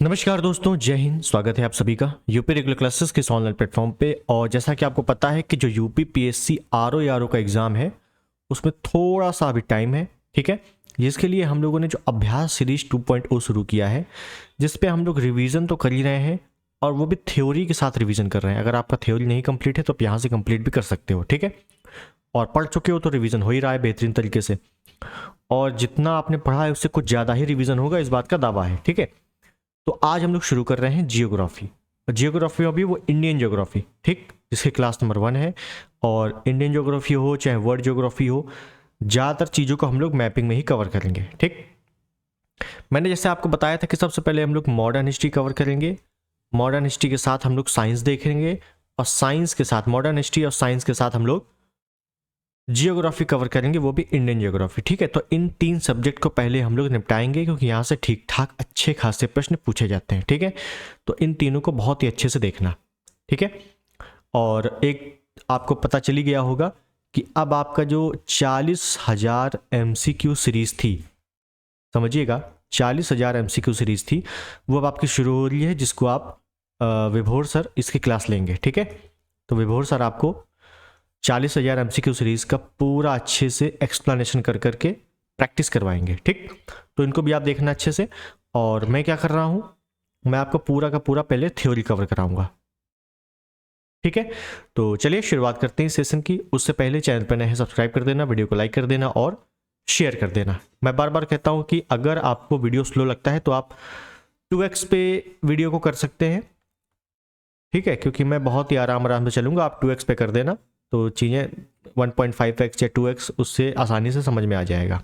नमस्कार दोस्तों, जय हिंद। स्वागत है आप सभी का यूपी रेगुलर क्लासेस के इस ऑनलाइन प्लेटफॉर्म पे। और जैसा कि आपको पता है कि जो यूपी पीएससी आरओ या आरओ का एग्ज़ाम है उसमें थोड़ा सा अभी टाइम है, ठीक है। जिसके लिए हम लोगों ने जो अभ्यास सीरीज 2.0 शुरू किया है, जिस पे हम लोग रिवीजन तो कर ही रहे हैं और वो भी थ्योरी के साथ रिवीजन कर रहे हैं। अगर आपका थ्योरी नहीं कंप्लीट है तो आप यहाँ से कंप्लीट भी कर सकते हो, ठीक है। और पढ़ चुके हो तो रिवीजन हो ही रहा है बेहतरीन तरीके से, और जितना आपने पढ़ा है उससे कुछ ज़्यादा ही रिवीजन होगा, इस बात का दावा है, ठीक है। तो आज हम लोग शुरू कर रहे हैं जियोग्राफी। जियोग्राफी में भी वो इंडियन ज्योग्राफी, ठीक, जिसके क्लास नंबर 1 है। और इंडियन ज्योग्राफी हो चाहे वर्ल्ड ज्योग्राफी हो, ज़्यादातर चीज़ों को हम लोग मैपिंग में ही कवर करेंगे, ठीक। मैंने जैसे आपको बताया था कि सबसे पहले हम लोग मॉडर्न हिस्ट्री कवर करेंगे, मॉडर्न हिस्ट्री के साथ हम लोग साइंस देखेंगे, और साइंस के साथ मॉडर्न हिस्ट्री और साइंस के साथ हम लोग जियोग्राफी कवर करेंगे, वो भी इंडियन जियोग्राफी, ठीक है। तो इन 3 सब्जेक्ट को पहले हम लोग निपटाएंगे क्योंकि यहाँ से ठीक ठाक अच्छे खासे प्रश्न पूछे जाते हैं, ठीक है। तो इन तीनों को बहुत ही अच्छे से देखना, ठीक है। और एक आपको पता चली गया होगा कि अब आपका जो 40,000 MCQ सीरीज थी, समझिएगा 40,000 MCQ सीरीज थी, वो अब आपकी शुरू हो रही है, जिसको आप विभोर सर इसकी क्लास लेंगे, ठीक है। तो विभोर सर आपको 40,000 MCQ सीरीज का पूरा अच्छे से एक्सप्लेनेशन कर करके प्रैक्टिस करवाएंगे, ठीक। तो इनको भी आप देखना अच्छे से। और मैं क्या कर रहा हूँ, मैं आपको पूरा का पूरा पहले थ्योरी कवर कराऊंगा, ठीक है। तो चलिए शुरुआत करते हैं सेशन की। उससे पहले चैनल पर नए हैं सब्सक्राइब कर देना, वीडियो को लाइक कर देना और शेयर कर देना। मैं बार बार कहता हूँ कि अगर आपको वीडियो स्लो लगता है तो आप 2x पे वीडियो को कर सकते हैं, ठीक है, क्योंकि मैं बहुत ही आराम आराम से चलूँगा। आप 2x पे कर देना तो चीज़ें 1.5x या 2x उससे आसानी से समझ में आ जाएगा।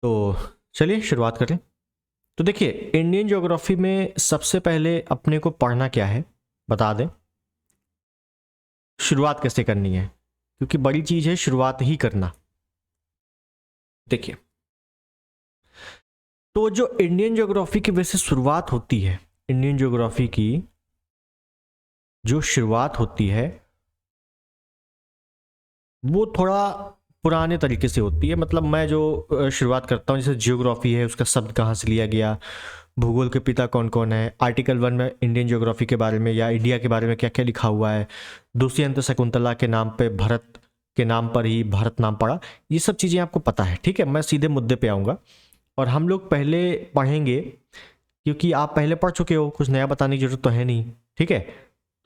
तो चलिए शुरुआत करें। तो देखिए, इंडियन ज्योग्राफी में सबसे पहले अपने को पढ़ना क्या है बता दें, शुरुआत कैसे करनी है, क्योंकि बड़ी चीज़ है शुरुआत ही करना। देखिए, तो जो इंडियन ज्योग्राफी की वैसे शुरुआत होती है, इंडियन ज्योग्राफी की जो शुरुआत होती है वो थोड़ा पुराने तरीके से होती है। मतलब मैं जो शुरुआत करता हूँ, जैसे जियोग्राफी है, उसका शब्द कहाँ से लिया गया, भूगोल के पिता कौन कौन है, आर्टिकल 1 में इंडियन ज्योग्राफी के बारे में या इंडिया के बारे में क्या क्या लिखा हुआ है, दुष्यंत शकुंतला के नाम पे भरत के नाम पर ही भारत नाम पड़ा, ये सब चीज़ें आपको पता है, ठीक है। मैं सीधे मुद्दे पे आऊँगा और हम लोग पहले पढ़ेंगे, क्योंकि आप पहले पढ़ चुके हो, कुछ नया बताने की जरूरत तो है नहीं, ठीक है।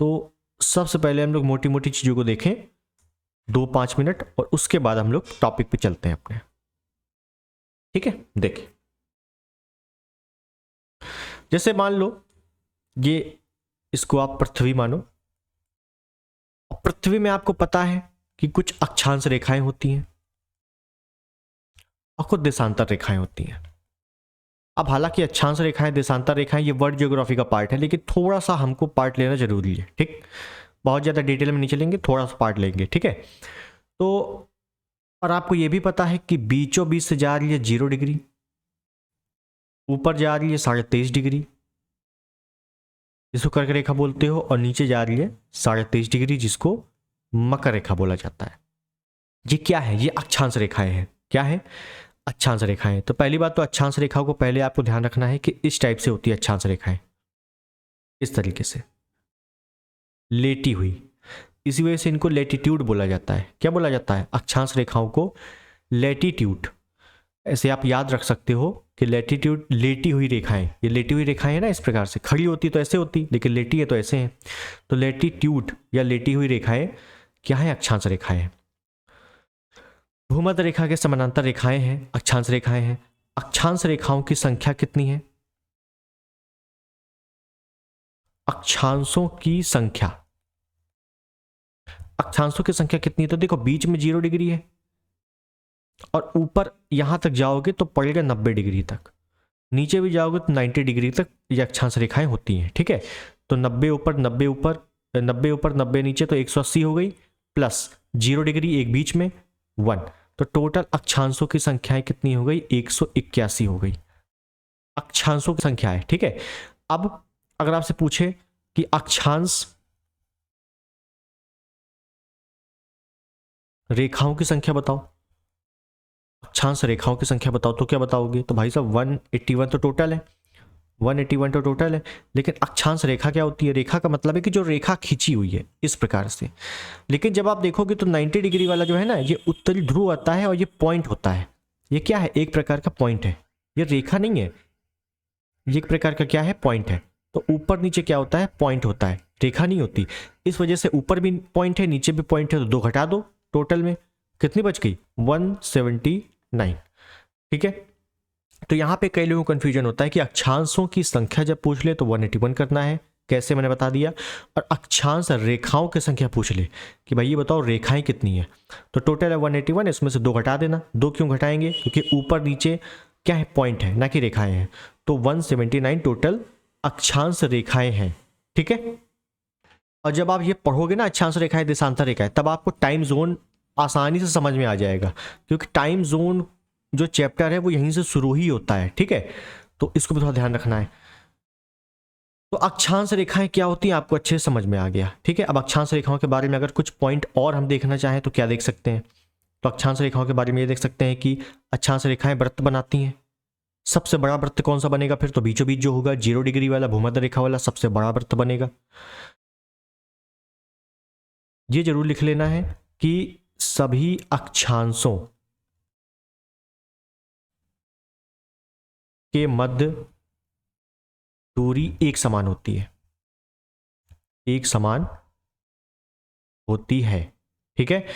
तो सबसे पहले हम लोग मोटी मोटी चीज़ों को देखें 2-5 मिनट, और उसके बाद हम लोग टॉपिक पे चलते हैं अपने, ठीक है। देखिए, जैसे मान लो ये, इसको आप पृथ्वी मानो। पृथ्वी में आपको पता है कि कुछ अक्षांश रेखाएं होती हैं और कुछ देशांतर रेखाएं होती हैं। अब हालांकि अक्षांश रेखाएं, देशांतर रेखाएं, ये वर्ल्ड ज्योग्राफी का पार्ट है, लेकिन थोड़ा सा हमको पार्ट लेना जरूरी है, ठीक। बहुत ज़्यादा डिटेल में नहीं चलेंगे, थोड़ा सा पार्ट लेंगे, ठीक है। तो और आपको ये भी पता है कि बीचों बीच से जा रही है 0 डिग्री, ऊपर जा रही है 23.5 डिग्री, जिसको कर्क रेखा बोलते हो, और नीचे जा रही है 23.5 डिग्री, जिसको मकर रेखा बोला जाता है। ये क्या है? ये अक्षांश रेखाएं हैं। क्या है? अक्षांश रेखाएं। तो पहली बात तो अक्षांश रेखाओं को पहले आपको ध्यान रखना है कि इस टाइप से होती है अक्षांश रेखाएं, इस तरीके से लेटी हुई। इसी वजह से इनको लेटीट्यूड बोला जाता है। क्या बोला जाता है? अक्षांश रेखाओं को लेटीट्यूड। ऐसे आप याद रख सकते हो कि लेटीट्यूड, लेटी हुई रेखाएं, ये लेटी हुई रेखाएं है ना, इस प्रकार से खड़ी होती तो ऐसे होती, लेकिन लेटी है तो ऐसे हैं। तो लेटीट्यूड या लेटी हुई रेखाएं क्या है? अक्षांश रेखाएं हैं। भूमध्य रेखा के समानांतर रेखाएं हैं, अक्षांश रेखाएं हैं। अक्षांश रेखाओं की संख्या कितनी है? अक्षांशों की संख्या, अक्षांशों की संख्या कितनी है? तो देखो, बीच में 0 डिग्री है और ऊपर यहां तक जाओगे तो पड़ेगा 90 डिग्री तक, नीचे भी जाओगे तो 90 डिग्री तक ये अक्षांश रेखाएं होती हैं, ठीक है। तो 90 ऊपर 90 ऊपर 90 ऊपर 90 नीचे, तो 180 हो गई, प्लस 0 डिग्री एक बीच में 1, तो टोटल अक्षांशों की संख्याएं कितनी हो गई? 181 हो गई। अक्षांशों की संख्या है, ठीक है। अब अगर आपसे पूछे कि अक्षांश रेखाओं की संख्या बताओ, अक्षांश रेखाओं की संख्या बताओ, तो क्या बताओगे? तो भाई साहब 181 तो टोटल है, 181 तो टोटल है। लेकिन अक्षांश रेखा क्या होती है? रेखा का मतलब है कि जो रेखा खींची हुई है इस प्रकार से। लेकिन जब आप देखोगे तो 90 डिग्री वाला जो है ना, ये उत्तरी ध्रुव आता है और ये पॉइंट होता है। ये क्या है? एक प्रकार का पॉइंट है, ये रेखा नहीं है, ये एक प्रकार का क्या है? पॉइंट है। तो ऊपर नीचे क्या होता है? पॉइंट होता है, रेखा नहीं होती। इस वजह से ऊपर भी पॉइंट है, नीचे भी पॉइंट है, तो 2 घटा दो, टोटल में कितनी बच गई? 179। ठीक है, तो यहाँ पे कई लोगों को कंफ्यूजन होता है कि अक्षांशों की संख्या जब पूछ ले तो 181 करना है, कैसे मैंने बता दिया। और अक्षांश रेखाओं की संख्या पूछ ले कि भाई ये बताओ रेखाएं कितनी है, तो टोटल है 181, इसमें से 2 घटा देना। 2 क्यों घटाएंगे? क्योंकि ऊपर नीचे क्या है? पॉइंट है, ना कि रेखाएं हैं। तो 179 टोटल अक्षांश रेखाएं हैं। ठीक है, और जब आप ये पढ़ोगे ना अक्षांश रेखाएं देशांतर रेखाएं, तब आपको टाइम जोन आसानी से समझ में आ जाएगा, क्योंकि टाइम जोन जो चैप्टर है वो यहीं से शुरू ही होता है। ठीक है, तो इसको भी थोड़ा ध्यान रखना है। तो अक्षांश रेखाएं क्या होती हैं आपको अच्छे से समझ में आ गया। ठीक है, अब अक्षांश रेखाओं के बारे में अगर कुछ पॉइंट और हम देखना चाहें तो क्या देख सकते हैं? तो अक्षांश रेखाओं के बारे में ये देख सकते हैं कि अक्षांश रेखाएं वृत्त बनाती हैं। सबसे बड़ा वृत्त कौन सा बनेगा? फिर तो बीचों बीच जो होगा 0 डिग्री वाला भूमध्य रेखा वाला सबसे बड़ा वृत्त बनेगा। ये जरूर लिख लेना है कि सभी अक्षांशों के मध्य दूरी एक समान होती है, एक समान होती है। ठीक है,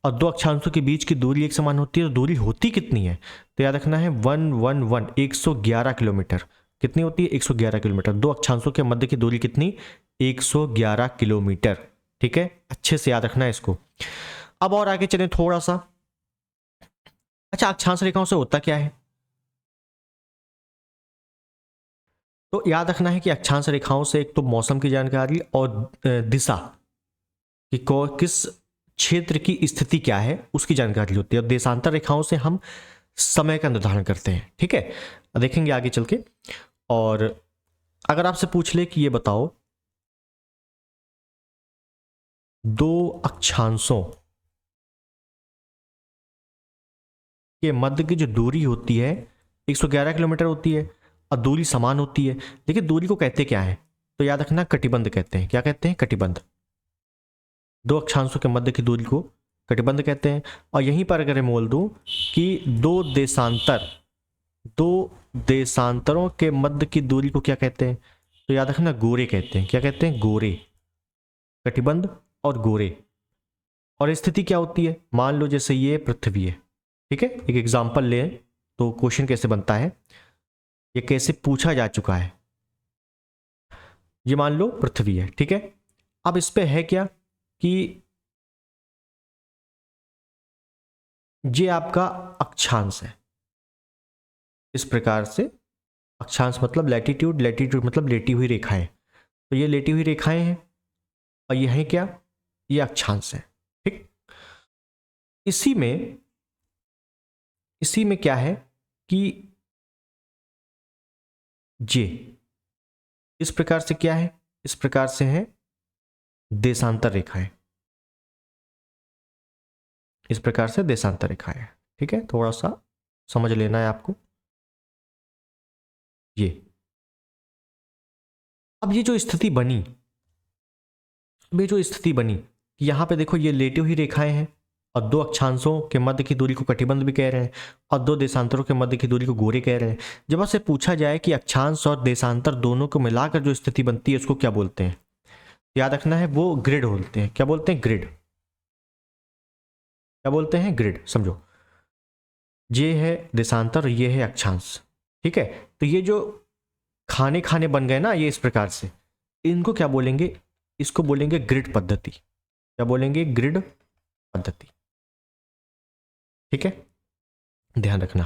और 2 अक्षांशों के बीच की दूरी एक समान होती है, तो दूरी होती कितनी है? तो याद रखना है 111 किलोमीटर। कितनी होती है? 111 किलोमीटर। 2 अक्षांशों के मध्य की दूरी कितनी? 111 किलोमीटर। ठीक है, अच्छे से याद रखना है इसको। अब और आगे चलें थोड़ा सा। अच्छा, अक्षांश रेखाओं से होता क्या है? तो याद रखना है कि अक्षांश रेखाओं से एक तो मौसम की जानकारी और दिशा कि किस क्षेत्र की स्थिति क्या है उसकी जानकारी होती है, और देशांतर रेखाओं से हम समय का निर्धारण करते हैं। ठीक है, देखेंगे आगे चल के। और अगर आपसे पूछ ले कि ये बताओ 2 अक्षांशों के मध्य की जो दूरी होती है 111 किलोमीटर होती है और दूरी समान होती है, लेकिन दूरी को कहते क्या है? तो याद रखना कटिबंध कहते हैं। क्या कहते हैं? कटिबंध। 2 अक्षांशों के मध्य की दूरी को कटिबंध कहते हैं। और यहीं पर अगर मैं बोल दूं कि 2 देशांतरों के मध्य की दूरी को क्या कहते हैं? तो याद रखना गोरे कहते हैं। क्या कहते हैं? गोरे। कटिबंध और गोरे। और स्थिति क्या होती है? मान लो जैसे ये पृथ्वी है। ठीक है, एक एग्जांपल लें तो क्वेश्चन कैसे बनता है, ये कैसे पूछा जा चुका है। ये मान लो पृथ्वी है। ठीक है, अब इस पे है क्या कि ये आपका अक्षांश है। इस प्रकार से अक्षांश मतलब लैटिट्यूड, लैटिट्यूड मतलब लेटी हुई रेखाएं। तो ये लेटी हुई रेखाएं हैं और ये है क्या? ये अक्षांश है। ठीक, इसी में क्या है कि जे इस प्रकार से क्या है? इस प्रकार से है देशांतर रेखाएं। इस प्रकार से देशांतर रेखाएं। ठीक है, थोड़ा सा समझ लेना है आपको ये। अब ये जो स्थिति बनी, कि यहां पे देखो ये लेटी हुई रेखाएं हैं और 2 अक्षांशों के मध्य की दूरी को कटिबंध भी कह रहे हैं और 2 देशांतरों के मध्य की दूरी को गोरे कह रहे हैं। जब आपसे पूछा जाए कि अक्षांश और देशांतर दोनों को मिलाकर जो स्थिति बनती है उसको क्या बोलते हैं, याद रखना है वो ग्रिड बोलते हैं। क्या बोलते हैं? ग्रिड। क्या बोलते हैं? ग्रिड। समझो, ये है देशांतर, ये है अक्षांश। ठीक है, तो ये जो खाने खाने बन गए ना ये इस प्रकार से, इनको क्या बोलेंगे? इसको बोलेंगे ग्रिड पद्धति। क्या बोलेंगे? ग्रिड पद्धति। ठीक है, ध्यान रखना।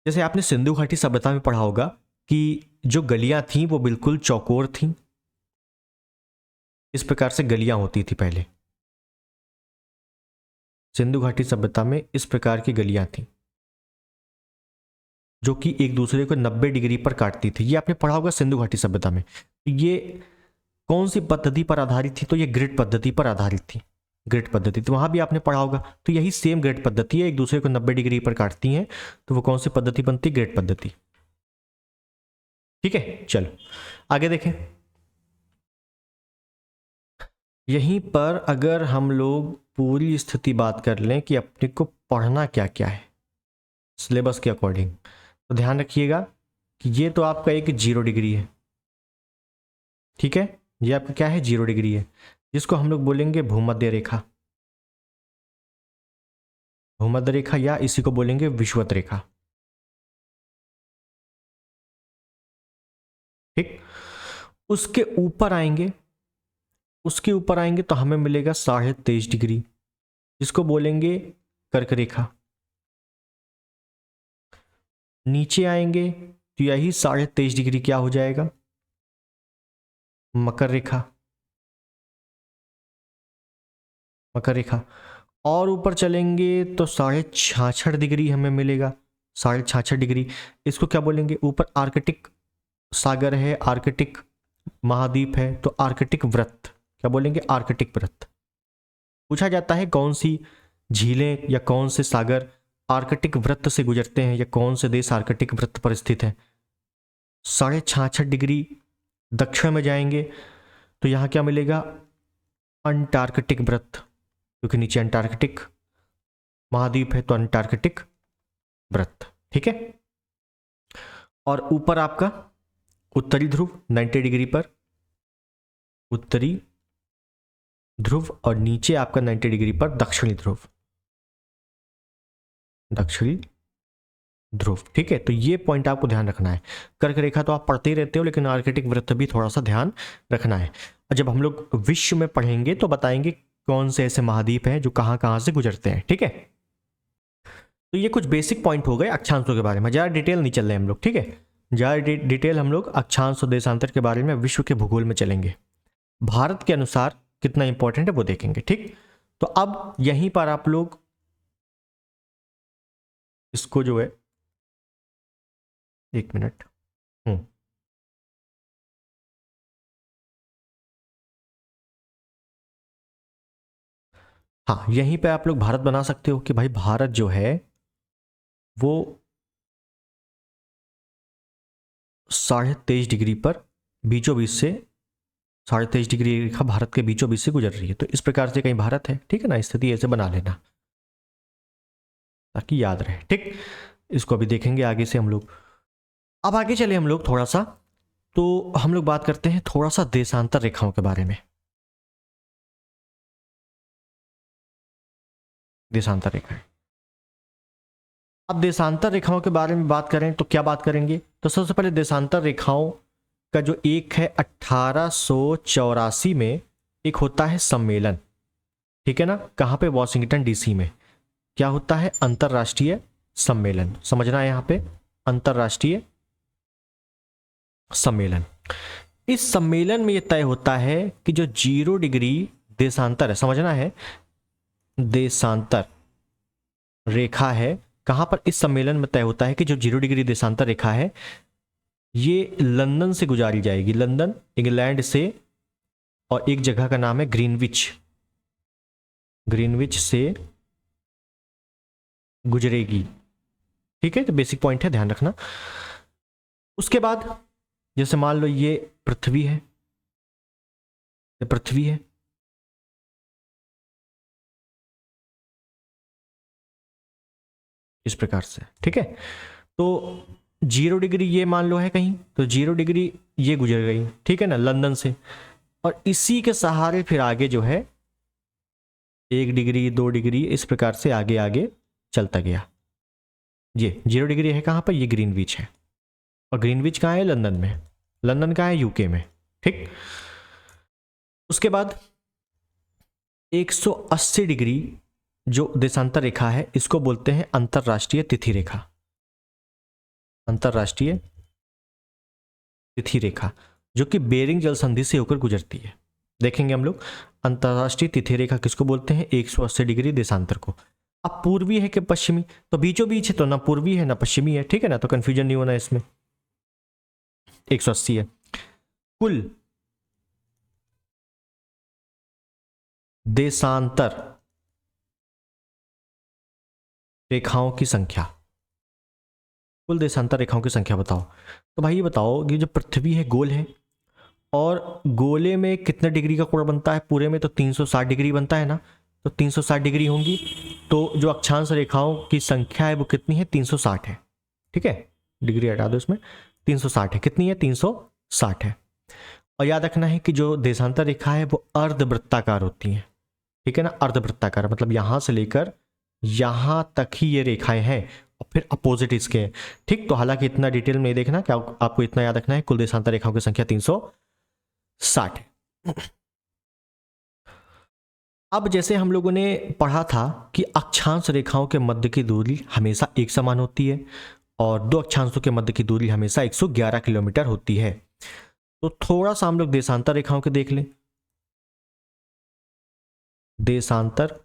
जैसे आपने सिंधु घाटी सभ्यता में पढ़ा होगा कि जो गलियां थी वो बिल्कुल चौकोर थी। इस प्रकार से गलियां होती थी पहले। सिंधु घाटी सभ्यता में इस प्रकार की गलियां थी जो कि एक दूसरे को 90 डिग्री पर काटती थी। ये आपने पढ़ा होगा सिंधु घाटी सभ्यता में। ये कौन सी पद्धति पर आधारित थी? तो ये ग्रिड पद्धति पर आधारित थी। ग्रिड पद्धति तो वहां भी आपने पढ़ा होगा। तो यही सेम ग्रिड पद्धति है, एक दूसरे को 90 डिग्री पर काटती हैं, तो वो कौन सी पद्धति बनती? ग्रिड पद्धति। ठीक है, चलो आगे देखें। यहीं पर अगर हम लोग पूरी स्थिति बात कर लें कि अपने को पढ़ना क्या क्या है सिलेबस के अकॉर्डिंग, तो ध्यान रखिएगा कि ये तो आपका एक 0 डिग्री है, ठीक है, ये आपका क्या है 0 डिग्री है, जिसको हम लोग बोलेंगे भूमध्य रेखा, भूमध्य रेखा, या इसी को बोलेंगे विषुवत रेखा। ठीक, उसके ऊपर आएंगे, उसके ऊपर आएंगे तो हमें मिलेगा 23.5 डिग्री, जिसको बोलेंगे कर्क रेखा। नीचे आएंगे तो यही 23.5 डिग्री क्या हो जाएगा, मकर रेखा, मकर रेखा। और ऊपर चलेंगे तो 66.5 डिग्री हमें मिलेगा, 66.5 डिग्री, इसको क्या बोलेंगे, ऊपर आर्कटिक सागर है, आर्कटिक महाद्वीप है, तो आर्कटिक वृत्त, क्या बोलेंगे, आर्कटिक वृत्त। पूछा जाता है कौन सी झीलें या कौन से सागर आर्कटिक वृत्त से गुजरते हैं, या कौन से देश आर्कटिक वृत्त पर स्थित है। 66.5 डिग्री दक्षिण में जाएंगे तो यहां क्या मिलेगा, अंटार्कटिक वृत्त, क्योंकि नीचे अंटार्कटिक महाद्वीप है तो अंटार्कटिक वृत्त, ठीक है। और ऊपर आपका उत्तरी ध्रुव 90 डिग्री पर, उत्तरी ध्रुव, और नीचे आपका 90 डिग्री पर दक्षिणी ध्रुव, दक्षिणी ध्रुव, ठीक है। तो ये पॉइंट आपको ध्यान रखना है। कर्क रेखा तो आप पढ़ते ही रहते हो, लेकिन आर्कटिक वृत्त भी थोड़ा सा ध्यान रखना है। और जब हम लोग विश्व में पढ़ेंगे तो बताएंगे कौन से ऐसे महाद्वीप हैं जो कहाँ कहाँ से गुजरते हैं, ठीक है। तो ये कुछ बेसिक पॉइंट हो गए अक्षांशों के बारे में, ज़्यादा डिटेल नहीं चल रहे हम लोग, ठीक है। ज़्यादा डिटेल हम लोग अक्षांश और देशांतर के बारे में विश्व के भूगोल में चलेंगे, भारत के अनुसार कितना इंपॉर्टेंट है वो देखेंगे, ठीक। तो अब यहीं पर आप लोग इसको जो है, एक मिनट, हाँ, यहीं पे आप लोग भारत बना सकते हो कि भाई भारत जो है वो 23.5 डिग्री पर बीचों बीच से, 23.5 डिग्री रेखा भारत के बीचों बीच से गुजर रही है, तो इस प्रकार से कहीं भारत है, ठीक है ना, स्थिति ऐसे बना लेना ताकि याद रहे, ठीक। इसको अभी देखेंगे आगे से हम लोग। अब आगे चले हम लोग थोड़ा सा, तो हम लोग बात करते हैं थोड़ा सा देशांतर रेखाओं के बारे में। देशांतर रेखाएं, अब देशांतर रेखाओं के बारे में बात करें तो क्या बात करेंगे, तो सबसे पहले देशांतर रेखाओं का जो एक है 1884 में एक होता है सम्मेलन, ठीक है ना, कहाँ पे, वॉशिंगटन डीसी में। क्या होता है, अंतरराष्ट्रीय सम्मेलन, समझना है यहाँ पे, अंतरराष्ट्रीय सम्मेलन। इस सम्मेलन में यह तय होता है कि जो 0 डिग्री देशांतर है, समझना है, देशांतर रेखा है, कहां पर, इस सम्मेलन में तय होता है कि जो 0 डिग्री देशांतर रेखा है ये लंदन से गुजारी जाएगी, लंदन इंग्लैंड से, और एक जगह का नाम है ग्रीनविच, ग्रीनविच से गुजरेगी, ठीक है। तो बेसिक पॉइंट है, ध्यान रखना। उसके बाद जैसे मान लो ये पृथ्वी है, ये पृथ्वी है, इस प्रकार से, ठीक है। तो 0 डिग्री ये मान लो है कहीं, तो 0 डिग्री ये गुजर गई, ठीक है ना, लंदन से, और इसी के सहारे फिर आगे जो है 1 डिग्री 2 डिग्री इस प्रकार से आगे आगे चलता गया। ये 0 डिग्री है कहाँ पर, ये ग्रीनविच है, और ग्रीनविच कहाँ है, लंदन में, लंदन कहाँ है, यूके में, ठीक। उसके बाद 180 डिग्री जो देशांतर रेखा है इसको बोलते हैं अंतरराष्ट्रीय तिथि रेखा, अंतरराष्ट्रीय तिथि रेखा, जो कि बेरिंग जल संधि से होकर गुजरती है। देखेंगे हम लोग अंतरराष्ट्रीय तिथि रेखा किसको बोलते हैं, 180 डिग्री देशांतर को। अब पूर्वी है कि पश्चिमी, तो बीचों बीच है, तो ना पूर्वी है ना पश्चिमी है, ठीक है ना, तो कंफ्यूजन नहीं होना इसमें, 180 है। कुल देशांतर रेखाओं की संख्या, कुल देशांतर रेखाओं की संख्या बताओ। तो भाई ये बताओ कि जो पृथ्वी है गोल है, और गोले में कितने डिग्री का कोण बनता है? पूरे में तो 360 डिग्री बनता है ना, तो 360 डिग्री होंगी। तो जो अक्षांश रेखाओं की संख्या है वो कितनी है? 360 है। ठीक है, डिग्री हटा दो इसमें, 360 है। कितनी है? 360 है। और याद रखना है कि जो देशांतर रेखा है वो अर्धवृत्ताकार होती है। ठीक है ना, अर्धवृत्ताकार मतलब यहां से लेकर यहां तक ही ये रेखाएं हैं, और फिर अपोजिट इसके हैं। ठीक, तो हालांकि इतना डिटेल में नहीं देखना, क्या आपको इतना याद रखना है कुल देशांतर रेखाओं की संख्या 360 है। अब जैसे हम लोगों ने पढ़ा था कि अक्षांश रेखाओं के मध्य की दूरी हमेशा एक समान होती है, और दो अक्षांशों के मध्य की दूरी हमेशा 111 किलोमीटर होती है। तो थोड़ा सा हम लोग देशांतर रेखाओं के देख लें। देशांतर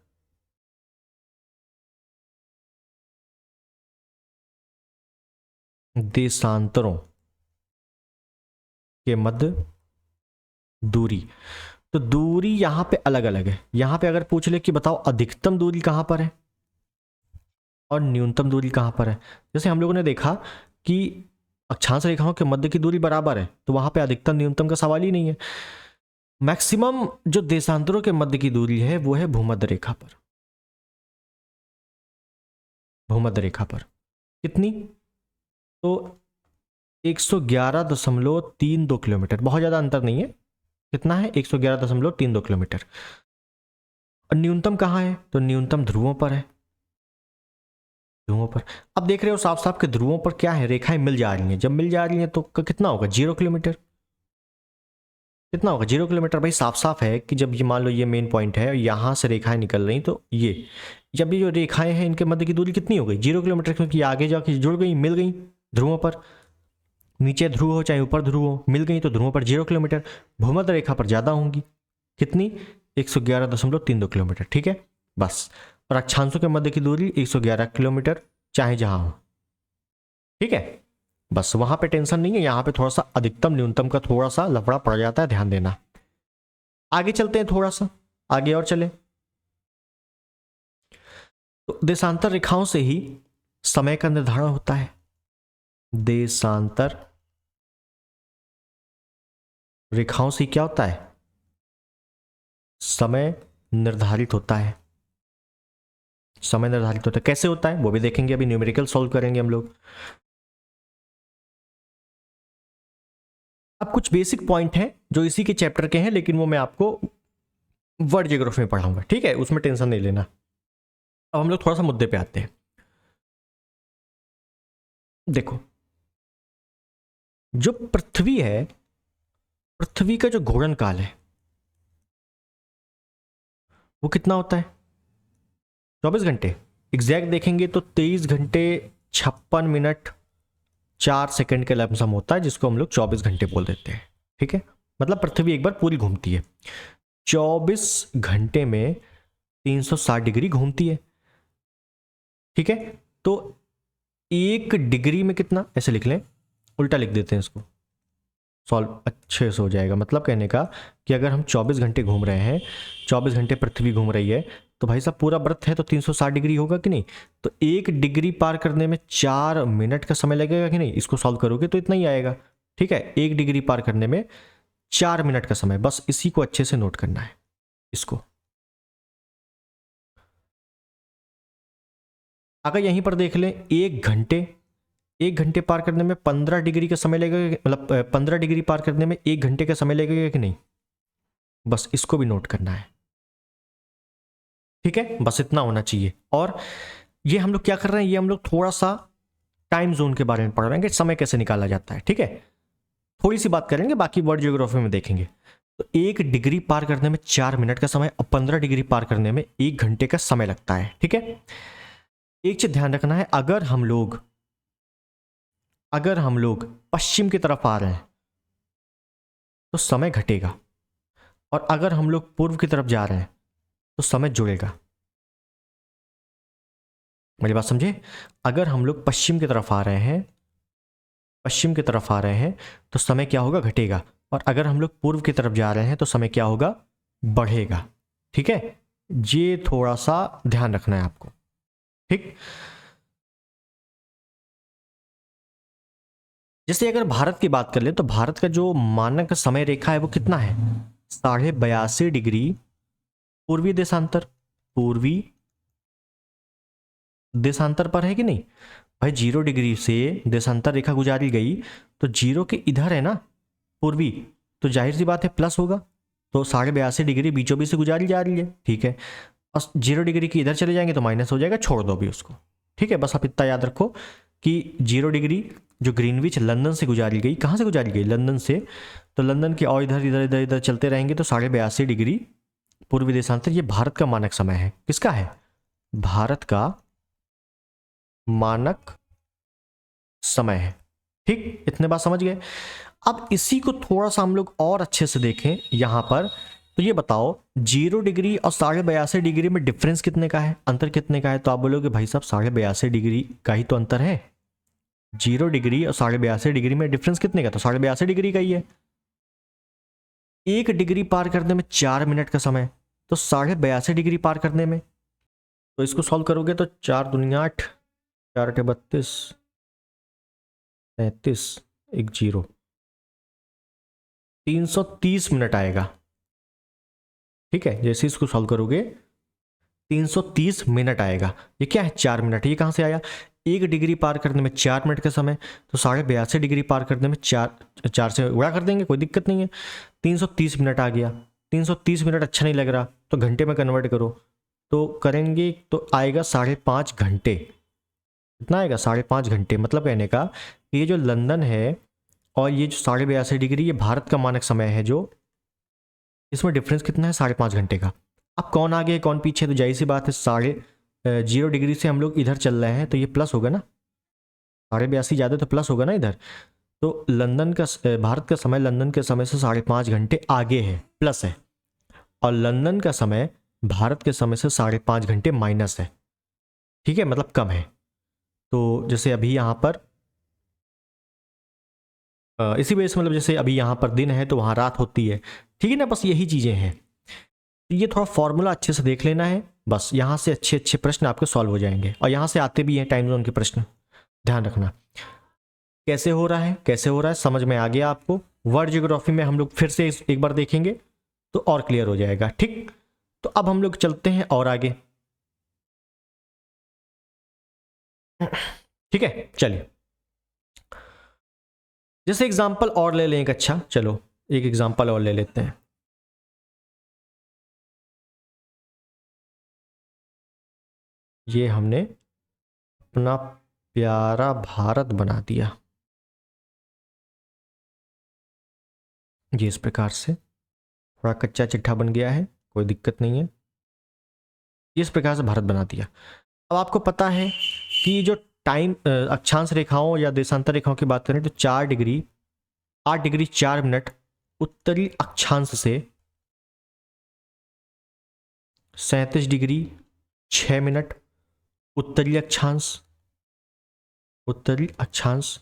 देशांतरों के मध्य दूरी, तो दूरी यहां पे अलग अलग है। यहां पे अगर पूछ ले कि बताओ अधिकतम दूरी कहां पर है और न्यूनतम दूरी कहां पर है, जैसे हम लोगों ने देखा कि अक्षांश रेखाओं के मध्य की दूरी बराबर है, तो वहां पे अधिकतम न्यूनतम का सवाल ही नहीं है। मैक्सिमम जो देशांतरों के मध्य की दूरी है वो है भूमध्य रेखा पर। भूमध्य रेखा पर कितनी? तो 111.32 किलोमीटर, बहुत ज्यादा अंतर नहीं है। कितना है? 111.32 किलोमीटर। और न्यूनतम कहाँ है? तो न्यूनतम ध्रुवों पर है। ध्रुवों पर अब देख रहे हो साफ साफ के ध्रुवों पर क्या है, रेखाएं मिल जा रही हैं। जब मिल जा रही हैं तो कितना होगा? 0 किलोमीटर। कितना होगा? 0 किलोमीटर। भाई साफ साफ है कि जब ये मान लो ये मेन पॉइंट है और यहां से रेखाएं निकल रही, तो ये जब ये जो रेखाएं हैं इनके मध्य की दूरी कितनी हो गई? 0 किलोमीटर, क्योंकि आगे जाके जुड़ गई, मिल गई ध्रुवों पर। नीचे ध्रुव हो चाहे ऊपर ध्रुव हो, मिल गई तो ध्रुवों पर 0 किलोमीटर। भूमध्य रेखा पर ज्यादा होंगी। कितनी? 111.32 किलोमीटर। ठीक है, बस। और अक्षांशों के मध्य की दूरी 111 किलोमीटर, चाहे जहां हो। ठीक है, बस वहां पे टेंशन नहीं है। यहां पे थोड़ा सा अधिकतम न्यूनतम का थोड़ा सा लफड़ा पड़ जाता है, ध्यान देना। आगे चलते हैं, थोड़ा सा आगे और चले। तो देशांतर रेखाओं से ही समय का निर्धारण होता है। देशांतर रेखाओं से क्या होता है? समय निर्धारित होता है। समय निर्धारित होता है। कैसे होता है वो भी देखेंगे, अभी न्यूमेरिकल सॉल्व करेंगे हम लोग। अब कुछ बेसिक पॉइंट हैं जो इसी के चैप्टर के हैं, लेकिन वो मैं आपको वर्ड ज्योग्राफी में पढ़ाऊंगा। ठीक है, उसमें टेंशन नहीं लेना। अब हम लोग थोड़ा सा मुद्दे पे आते हैं। देखो, जो पृथ्वी है, पृथ्वी का जो घूर्णन काल है वो कितना होता है? 24 घंटे। एग्जैक्ट देखेंगे तो 23 घंटे 56 मिनट 4 सेकंड के लमसम होता है, जिसको हम लोग 24 घंटे बोल देते हैं। ठीक है, मतलब पृथ्वी एक बार पूरी घूमती है। 24 घंटे में 360 डिग्री घूमती है। ठीक है, तो 1 डिग्री में कितना, ऐसे लिख लें, उल्टा लिख देते हैं इसको, सॉल्व अच्छे से हो जाएगा। मतलब कहने का कि अगर हम 24 घंटे घूम रहे हैं, 24 घंटे पृथ्वी घूम रही है, तो भाई साहब पूरा वृत्त है तो 360 डिग्री होगा कि नहीं? तो 1 डिग्री पार करने में 4 मिनट का समय लगेगा कि नहीं? इसको सॉल्व करोगे तो इतना ही आएगा। ठीक है, 1 डिग्री पार करने में 4 मिनट का समय, बस इसी को अच्छे से नोट करना है इसको। अगर यहीं पर देख लें 1 घंटे पार करने में 15 डिग्री का समय लगेगा, मतलब 15 डिग्री पार करने में 1 घंटे का समय लगेगा कि नहीं? बस इसको भी नोट करना है। ठीक है, बस इतना होना चाहिए। और ये हम लोग क्या कर रहे हैं, ये हम लोग थोड़ा सा टाइम जोन के बारे में पढ़ रहे हैं कि समय कैसे निकाला जाता है। ठीक है, थोड़ी सी बात करेंगे, बाकी वर्ल्ड ज्योग्राफी में देखेंगे। तो 1 डिग्री पार करने में 4 मिनट का समय और 15 डिग्री पार करने में 1 घंटे का समय लगता है। ठीक है, एक चीज ध्यान रखना है, अगर हम लोग पश्चिम की तरफ आ रहे हैं तो समय घटेगा, और अगर हम लोग पूर्व की तरफ जा रहे हैं तो समय जुड़ेगा। मेरी बात समझे? अगर हम लोग पश्चिम की तरफ आ रहे हैं तो समय क्या होगा? घटेगा। और अगर हम लोग पूर्व की तरफ जा रहे हैं तो समय क्या होगा? बढ़ेगा। ठीक है, ये थोड़ा सा ध्यान रखना है आपको। ठीक, जैसे अगर भारत की बात कर ले तो भारत का जो मानक समय रेखा है वो कितना है, 82.5 डिग्री पूर्वी देशांतर, पूर्वी देशांतर पर है कि नहीं भाई। 0 डिग्री से देशांतर रेखा गुजारी गई तो 0 के इधर है ना पूर्वी, तो जाहिर सी बात है प्लस होगा, तो 82.5 डिग्री बीचों बीच से गुजारी जा रही है, ठीक है। और 0 डिग्री की इधर चले जाएंगे तो माइनस हो जाएगा, छोड़ दो भी उसको, ठीक है। बस आप इतना याद रखो कि 0 डिग्री जो ग्रीनविच लंदन से गुजारी गई, कहाँ से गुजारी गई, लंदन से, तो लंदन के और इधर इधर इधर इधर चलते रहेंगे तो 82.5 डिग्री पूर्वी देशांतर, ये भारत का मानक समय है। किसका है, भारत का मानक समय है, ठीक। इतने बात समझ गए। अब इसी को थोड़ा सा हम लोग और अच्छे से देखें यहां पर, तो ये बताओ 0 डिग्री और 82.5 डिग्री में डिफरेंस कितने का है, अंतर कितने का है। तो आप बोलोगे भाई साहब 82.5 डिग्री का ही तो अंतर है, 0 डिग्री और 82.5 डिग्री में डिफरेंस कितने का, तो 82.5 डिग्री का ही है। 1 डिग्री पार करने में 4 मिनट का समय, तो 82.5 डिग्री पार करने में, तो इसको सॉल्व करोगे तो 4 दूनी 8, 4 8 32, 33, 1 0, 330 मिनट आएगा, ठीक है। जैसे इसको सॉल्व करोगे 330 मिनट आएगा। ये क्या है, 4 मिनट, ये कहाँ से आया, 1 डिग्री पार करने में 4 मिनट का समय, तो 82.5 डिग्री पार करने में 4 से उड़ा कर देंगे, कोई दिक्कत नहीं है। 330 मिनट आ गया, 330 मिनट अच्छा नहीं लग रहा तो घंटे में कन्वर्ट करो, तो करेंगे तो आएगा 5.5 घंटे। कितना आएगा, 5.5 घंटे। मतलब कहने का ये जो लंदन है और ये जो 82.5 डिग्री, ये भारत का मानक समय है, जो इसमें डिफरेंस कितना है, 5.5 घंटे का। अब कौन आगे है कौन पीछे, तो जाहिर सी बात है 0 डिग्री से हम लोग इधर चल रहे हैं तो ये प्लस होगा ना, 82.5 ज़्यादा तो प्लस होगा ना इधर। तो लंदन का भारत का समय लंदन के समय से 5.5 घंटे आगे है, प्लस है, और लंदन का समय भारत के समय से 5.5 घंटे माइनस है, ठीक है, मतलब कम है। तो जैसे अभी यहाँ पर इसी वजह से, मतलब जैसे अभी यहाँ पर दिन है तो वहाँ रात होती है, ठीक है ना। बस यही चीज़ें हैं, ये थोड़ा फॉर्मूला अच्छे से देख लेना है, बस यहाँ से अच्छे अच्छे प्रश्न आपके सॉल्व हो जाएंगे, और यहाँ से आते भी हैं टाइम जोन के प्रश्न, ध्यान रखना। कैसे हो रहा है, कैसे हो रहा है समझ में आ गया आपको। वर्ल्ड ज्योग्राफी में हम लोग फिर से एक बार देखेंगे तो और क्लियर हो जाएगा, ठीक। तो अब हम लोग चलते हैं और आगे, ठीक है। चलिए जैसे एग्जाम्पल और ले लें एक, अच्छा चलो एक एग्जाम्पल और ले लेते हैं। ये हमने अपना प्यारा भारत बना दिया, ये इस प्रकार से थोड़ा कच्चा चिट्ठा बन गया है, कोई दिक्कत नहीं है। इस प्रकार से भारत बना दिया। अब आपको पता है कि जो टाइम अक्षांश रेखाओं या देशांतर रेखाओं की बात करें तो 4 डिग्री 8 डिग्री 4 मिनट उत्तरी अक्षांश से 37 डिग्री 6 मिनट उत्तरी अक्षांश, उत्तरी अक्षांश।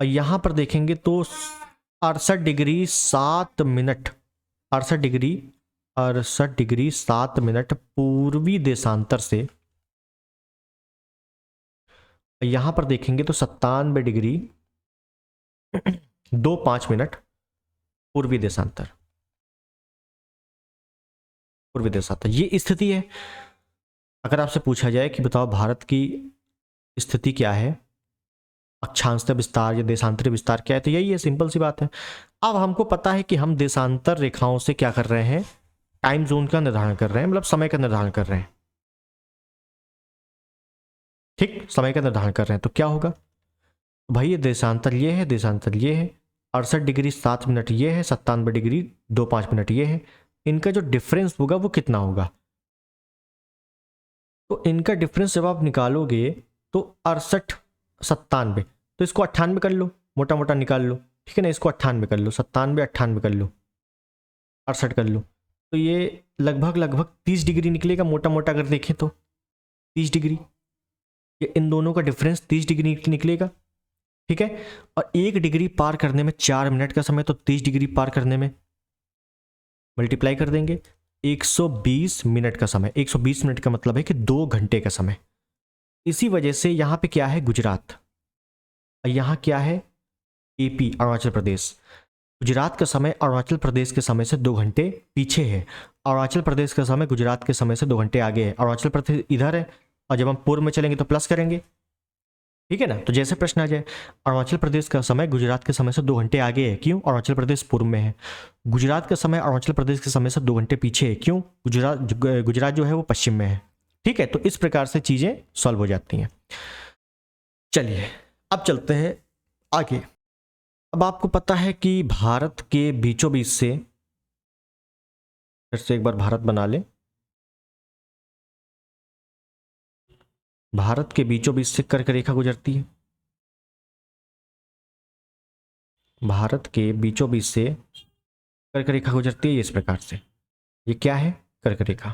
और यहां पर देखेंगे तो 68 डिग्री 7 मिनट, 68 डिग्री 7 मिनट पूर्वी देशांतर से। यहां पर देखेंगे तो 97 डिग्री 2-5 मिनट पूर्वी देशांतर, पूर्वी देशांतर, ये स्थिति है। अगर आपसे पूछा जाए कि बताओ भारत की स्थिति क्या है, अक्षांश विस्तार या देशांतरी विस्तार क्या है, तो यही है, सिंपल सी बात है। अब हमको पता है कि हम देशांतर रेखाओं से क्या कर रहे हैं, टाइम जोन का निर्धारण कर रहे हैं, मतलब समय का निर्धारण कर रहे हैं, ठीक, समय का निर्धारण कर रहे हैं। तो क्या होगा भाई, ये देशांतर ये है, देशांतर ये है, 68 डिग्री 7 मिनट ये है, 97 डिग्री 2-5 मिनट ये है। इनका जो डिफरेंस होगा वो कितना होगा, तो इनका डिफरेंस जब आप निकालोगे तो 68 97, तो इसको 98 कर लो, मोटा मोटा निकाल लो, ठीक है ना। इसको 98 कर लो, 97 98 कर लो, 68 कर लो, तो ये लगभग लगभग 30 डिग्री निकलेगा, मोटा मोटा अगर देखें तो 30 डिग्री, ये इन दोनों का डिफरेंस 30 डिग्री निकलेगा, ठीक है। और 1 डिग्री पार करने में 4 मिनट का समय, तो 30 डिग्री पार करने में मल्टीप्लाई कर देंगे 120 मिनट का समय। 120 मिनट का मतलब है कि 2 घंटे का समय। इसी वजह से यहाँ पे क्या है, गुजरात, और यहाँ क्या है, एपी अरुणाचल प्रदेश। गुजरात का समय अरुणाचल प्रदेश के समय से 2 घंटे पीछे है। अरुणाचल प्रदेश का समय गुजरात के समय से 2 घंटे आगे है। अरुणाचल प्रदेश इधर है और जब हम पूर्व में चलेंगे तो प्लस करेंगे, ठीक है ना। तो जैसे प्रश्न आ जाए, अरुणाचल प्रदेश का समय गुजरात के समय से 2 घंटे आगे है, क्यों? अरुणाचल प्रदेश पूर्व में है। गुजरात का समय अरुणाचल प्रदेश के समय से 2 घंटे पीछे है, क्यों? गुजरात जो है वो पश्चिम में है, ठीक है। तो इस प्रकार से चीजें सॉल्व हो जाती हैं। चलिए अब चलते हैं आगे। अब आपको पता है कि भारत के बीचों बीच से, फिर से एक बार भारत बना ले, भारत के बीचों बीच से कर्क रेखा गुजरती है। भारत के बीचों बीच से कर्क रेखा गुजरती है इस प्रकार से। ये क्या है? कर्क रेखा,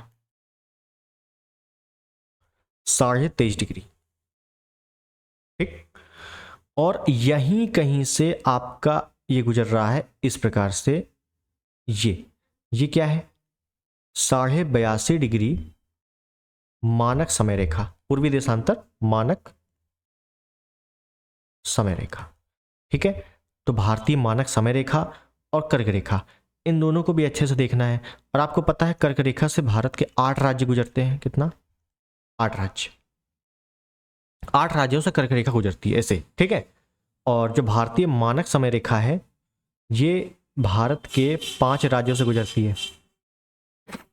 23.5 डिग्री, ठीक। और यहीं कहीं से आपका ये गुजर रहा है इस प्रकार से। ये क्या है? 82.5 डिग्री मानक समय रेखा, पूर्वी देशांतर मानक समय रेखा, ठीक है। तो भारतीय मानक समय रेखा और कर्क रेखा, इन दोनों को भी अच्छे से देखना है। और आपको पता है कर्क रेखा से भारत के 8 राज्य गुजरते हैं। कितना? 8 राज्य। 8 राज्यों से कर्क रेखा गुजरती है ऐसे, ठीक है। और जो भारतीय मानक समय रेखा है ये भारत के 5 राज्यों से गुजरती है।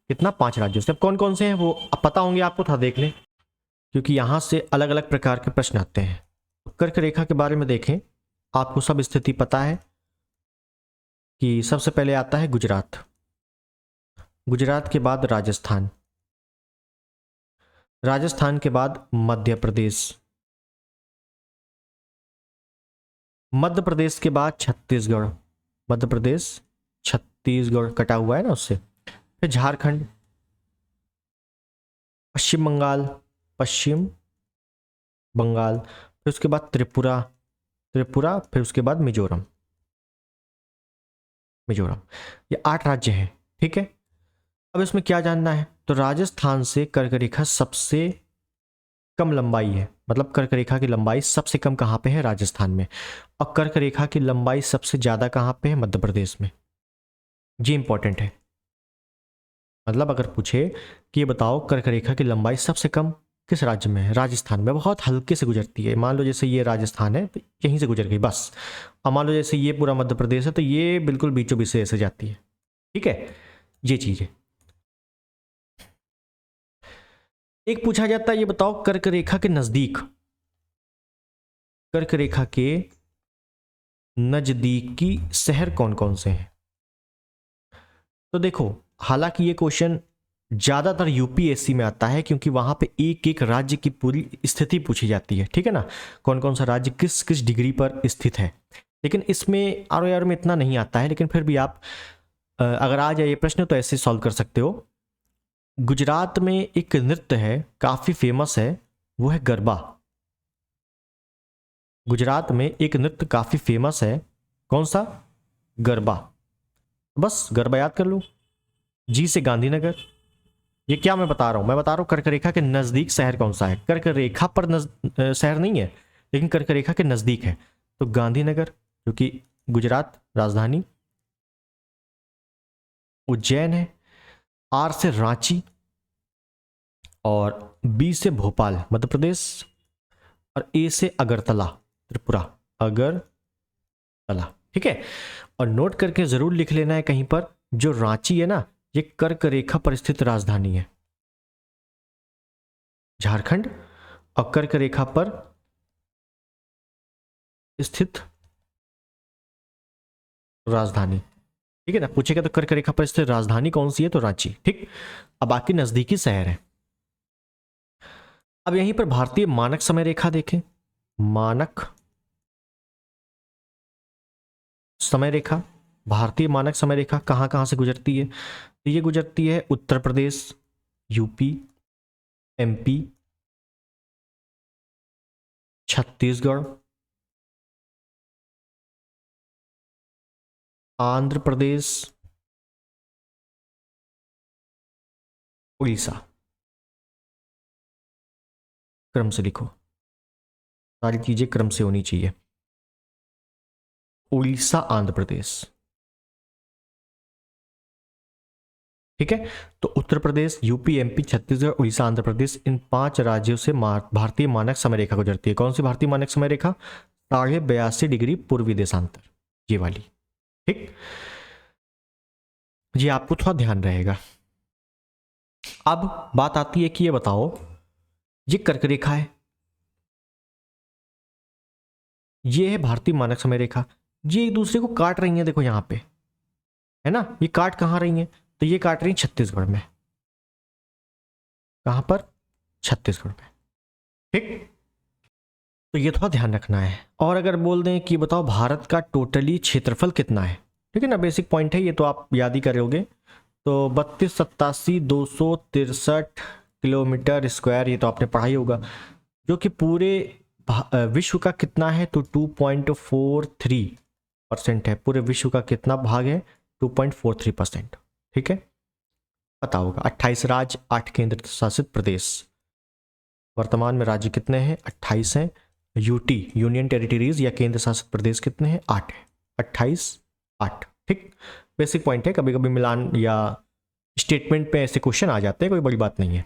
कितना? 5 राज्यों से। अब कौन कौन से हैं वो अब पता होंगे आपको, था देख लें, क्योंकि यहां से अलग अलग प्रकार के प्रश्न आते हैं। कर्क रेखा के बारे में देखें, आपको सब स्थिति पता है कि सबसे पहले आता है गुजरात, गुजरात के बाद राजस्थान, राजस्थान के बाद मध्य प्रदेश, मध्य प्रदेश के बाद छत्तीसगढ़, मध्य प्रदेश छत्तीसगढ़ कटा हुआ है ना उससे, फिर झारखंड, पश्चिम बंगाल, पश्चिम बंगाल, फिर उसके बाद त्रिपुरा, त्रिपुरा, फिर उसके बाद मिजोरम, मिजोरम। ये 8 राज्य हैं, ठीक है। अब इसमें क्या जानना है? तो राजस्थान से कर्क रेखा सबसे कम लंबाई है, मतलब कर्क रेखा की लंबाई सबसे कम कहां पे है? राजस्थान में। और कर्क रेखा की लंबाई सबसे ज्यादा कहां पे है? मध्य प्रदेश में। ये इंपॉर्टेंट है। मतलब अगर पूछे कि ये बताओ कर्क रेखा की लंबाई सबसे कम किस राज्य में है? राजस्थान में। बहुत हल्के से गुजरती है। मान लो जैसे ये राजस्थान है तो यहीं से गुजर गई बस। अब मान लो जैसे ये पूरा मध्य प्रदेश है तो ये बिल्कुल बीचों बीच से ऐसे जाती है, ठीक है। ये चीज है। एक पूछा जाता है, ये बताओ कर्क रेखा के नजदीक, कर्क रेखा के नजदीकी शहर कौन कौन से हैं? तो देखो, हालांकि ये क्वेश्चन ज्यादातर यूपीएससी में आता है क्योंकि वहां पे एक एक राज्य की पूरी स्थिति पूछी जाती है, ठीक है ना। कौन कौन सा राज्य किस किस डिग्री पर स्थित है। लेकिन इसमें आर में इतना नहीं आता है, लेकिन फिर भी आप अगर आ जाए ये प्रश्न तो ऐसे सॉल्व कर सकते हो। गुजरात में एक नृत्य है काफी फेमस है, वो है गरबा। गुजरात में एक नृत्य काफी फेमस है, कौन सा? गरबा। बस गरबा याद कर लो। जी से गांधीनगर। ये क्या मैं बता रहा हूं? मैं बता रहा हूं कर्क रेखा के नजदीक शहर कौन सा है। कर्क रेखा पर शहर नहीं है, लेकिन कर्क रेखा के नजदीक है। तो गांधीनगर जो कि गुजरात राजधानी, उज्जैन है, आर से रांची, और बी से भोपाल मध्य प्रदेश, और ए से अगरतला त्रिपुरा, अगरतला, ठीक है। और नोट करके जरूर लिख लेना है कहीं पर, जो रांची है ना ये कर्क रेखा पर स्थित राजधानी है झारखंड, और कर्क रेखा पर स्थित राजधानी, ठीक है ना। पूछेगा तो कर्क रेखा पर स्थित राजधानी कौन सी है? तो रांची, ठीक। अब बाकी नजदीकी शहर है। अब यहीं पर भारतीय मानक समय रेखा देखें, मानक समय रेखा, भारतीय मानक समय रेखा कहां कहां से गुजरती है? तो ये गुजरती है उत्तर प्रदेश, यूपी, एमपी, छत्तीसगढ़, आंध्र प्रदेश, उड़ीसा। क्रम से लिखो, सारी चीजें क्रम से होनी चाहिए। उड़ीसा आंध्र प्रदेश। ठीक है, तो उत्तर प्रदेश, यूपी, एमपी, छत्तीसगढ़, उड़ीसा, आंध्र प्रदेश, इन 5 राज्यों से भारतीय मानक समय रेखा गुजरती है। कौन सी भारतीय मानक समय रेखा? 82.5 डिग्री पूर्वी देशांतर, ये वाली। ठीक, ये आपको थोड़ा ध्यान रहेगा। अब बात आती है कि ये बताओ, ये कर्क रेखा है, ये है भारतीय मानक समय रेखा, ये एक दूसरे को काट रही है, देखो यहां पे है ना, ये काट कहां रही है? तो ये काट रही है छत्तीसगढ़ में। कहां पर? छत्तीसगढ़ में। ठीक, तो ये थोड़ा ध्यान रखना है। और अगर बोल दें कि बताओ भारत का टोटली क्षेत्रफल कितना है, ठीक है ना, बेसिक पॉइंट है ये, तो आप याद ही करोगे। तो 3287 किलोमीटर स्क्वायर, ये तो आपने पढ़ा ही होगा, जो कि पूरे विश्व का कितना है? तो 2.43% है। पूरे विश्व का कितना भाग है? 2.43%। ठीक है, पता होगा। 28 राज्य, 8 केंद्र शासित प्रदेश। वर्तमान में राज्य कितने हैं? 28 हैं। यूटी, यूनियन टेरिटरीज या केंद्र शासित प्रदेश कितने हैं? 8 है। 28, 8। ठीक, बेसिक पॉइंट है, कभी कभी मिलान या स्टेटमेंट पे ऐसे क्वेश्चन आ जाते हैं, कोई बड़ी बात नहीं है।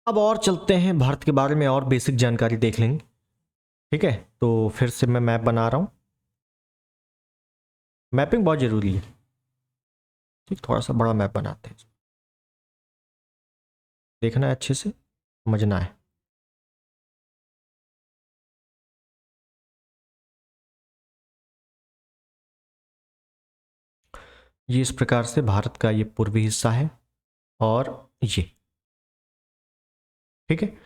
अब और चलते हैं, भारत के बारे में और बेसिक जानकारी देख लेंगे। ठीक है, तो फिर से मैं मैप बना रहा हूं। मैपिंग बहुत जरूरी है। ठीक, थोड़ा सा बड़ा मैप बनाते हैं, देखना है अच्छे से, समझना है। ये इस प्रकार से भारत का ये पूर्वी हिस्सा है, और ये, ठीक है।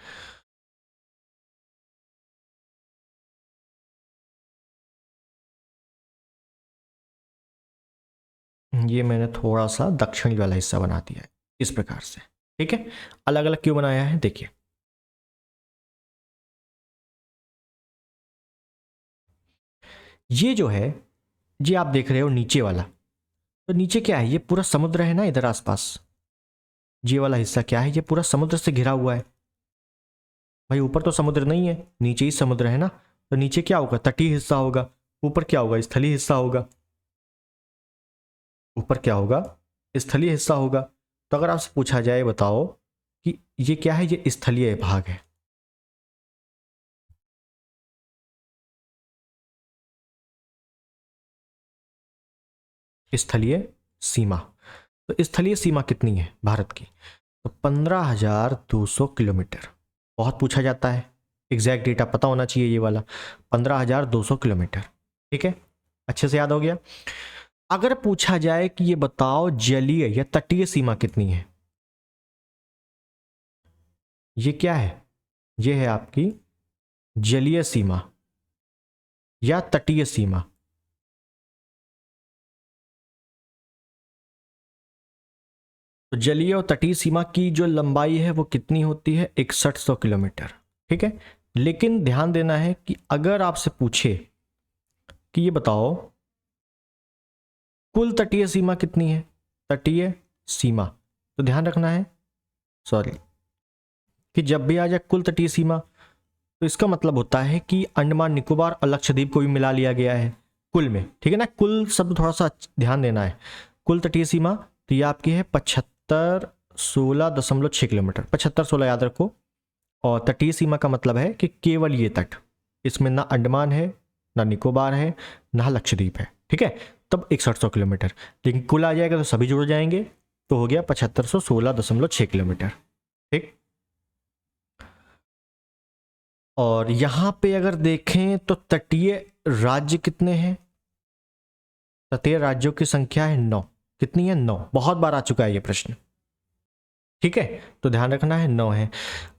ये मैंने थोड़ा सा दक्षिणी वाला हिस्सा बना दिया है इस प्रकार से। ठीक है, अलग अलग क्यों बनाया है? देखिए, ये जो है, ये आप देख रहे हो नीचे वाला, तो नीचे क्या है? ये पूरा समुद्र है ना इधर आसपास। ये वाला हिस्सा क्या है? ये पूरा समुद्र से घिरा हुआ है। भाई ऊपर तो समुद्र नहीं है, नीचे ही समुद्र है ना, तो नीचे क्या होगा? तटीय हिस्सा होगा। ऊपर क्या होगा? स्थलीय हिस्सा होगा। ऊपर क्या होगा? स्थलीय हिस्सा होगा। तो अगर आपसे पूछा जाए, बताओ कि ये क्या है? ये स्थलीय भाग है। स्थलीय सीमा, तो स्थलीय सीमा कितनी है भारत की? तो 15,200 किलोमीटर। बहुत पूछा जाता है, एग्जैक्ट डेटा पता होना चाहिए ये वाला, 15,200 किलोमीटर। ठीक है, अच्छे से याद हो गया। अगर पूछा जाए कि ये बताओ जलीय या तटीय सीमा कितनी है, ये क्या है? ये है आपकी जलीय सीमा या तटीय सीमा। तो जलीय और तटीय सीमा की जो लंबाई है वो कितनी होती है? 6100 किलोमीटर। ठीक है, लेकिन ध्यान देना है कि अगर आपसे पूछे कि ये बताओ कुल तटीय सीमा कितनी है, तटीय सीमा, तो ध्यान रखना है, सॉरी, कि जब भी आ जाए कुल तटीय सीमा, तो इसका मतलब होता है कि अंडमान निकोबार और लक्षद्वीप को भी मिला लिया गया है कुल में। ठीक है ना, कुल शब्द थोड़ा सा ध्यान देना है। कुल तटीय सीमा, तो ये आपकी है 7516.6 किलोमीटर, 7516 याद रखो। और तटीय सीमा का मतलब है कि केवल ये तट, इसमें ना अंडमान है, ना निकोबार है, ना लक्षद्वीप है। ठीक है, तब 6100 किलोमीटर, लेकिन कुल आ जाएगा तो सभी जुड़ जाएंगे, तो हो गया 7516.6 किलोमीटर। ठीक, और यहां पे अगर देखें तो तटीय राज्य कितने हैं? तटीय राज्यों की संख्या है 9। कितनी है? 9। बहुत बार आ चुका है ये प्रश्न। ठीक है, तो ध्यान रखना है 9 है।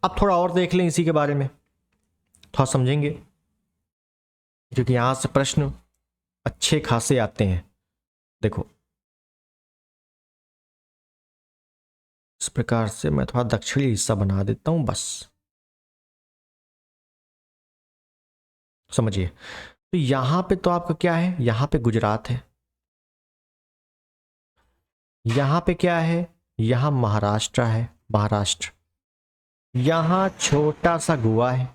अब थोड़ा और देख लें इसी के बारे में, थोड़ा समझेंगे, क्योंकि यहां से प्रश्न अच्छे खासे आते हैं। देखो, इस प्रकार से मैं थोड़ा दक्षिणी हिस्सा बना देता हूं, बस समझिए। तो यहां पे तो आपका क्या है? यहां पे गुजरात है। यहां पे क्या है? यहां महाराष्ट्र है, महाराष्ट्र। यहां छोटा सा गोवा है,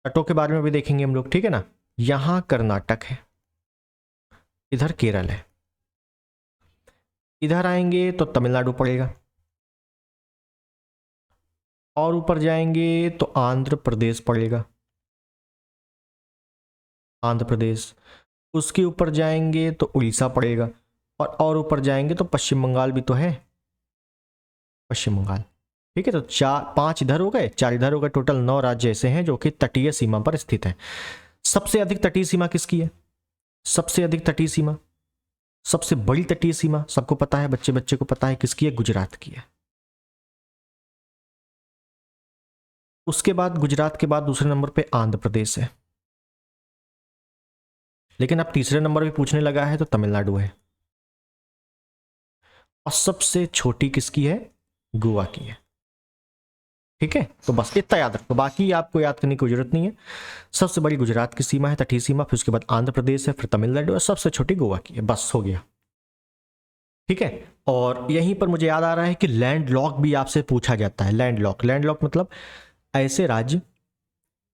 तटों के बारे में भी देखेंगे हम लोग, ठीक है ना। यहां कर्नाटक है, इधर केरल है। इधर आएंगे तो तमिलनाडु पड़ेगा, और ऊपर जाएंगे तो आंध्र प्रदेश पड़ेगा, आंध्र प्रदेश। उसके ऊपर जाएंगे तो उड़ीसा पड़ेगा, और ऊपर जाएंगे तो पश्चिम बंगाल भी तो है, पश्चिम बंगाल। ठीक है, तो 5 इधर हो गए, 4 इधर हो गए, टोटल 9 राज्य ऐसे हैं जो कि तटीय सीमा पर स्थित हैं। सबसे अधिक तटीय सीमा किसकी है? सबसे अधिक तटीय सीमा, सबसे बड़ी तटीय सीमा सबको पता है, बच्चे बच्चे को पता है किसकी है? गुजरात की है। उसके बाद गुजरात के बाद दूसरे नंबर पे आंध्र प्रदेश है, लेकिन अब तीसरे नंबर पे पूछने लगा है तो तमिलनाडु है। और सबसे छोटी किसकी है? गोवा की है। ठीक है, तो बस इतना याद रखो, बाकी आपको याद करने की जरूरत नहीं है। सबसे बड़ी गुजरात की सीमा है, तटीय सीमा, फिर उसके बाद आंध्र प्रदेश है, फिर तमिलनाडु, और सबसे छोटी गोवा की है। बस हो गया। ठीक है, और यहीं पर मुझे याद आ रहा है कि लैंड लॉक भी आपसे पूछा जाता है। लैंड लॉक, लैंड लॉक मतलब ऐसे राज्य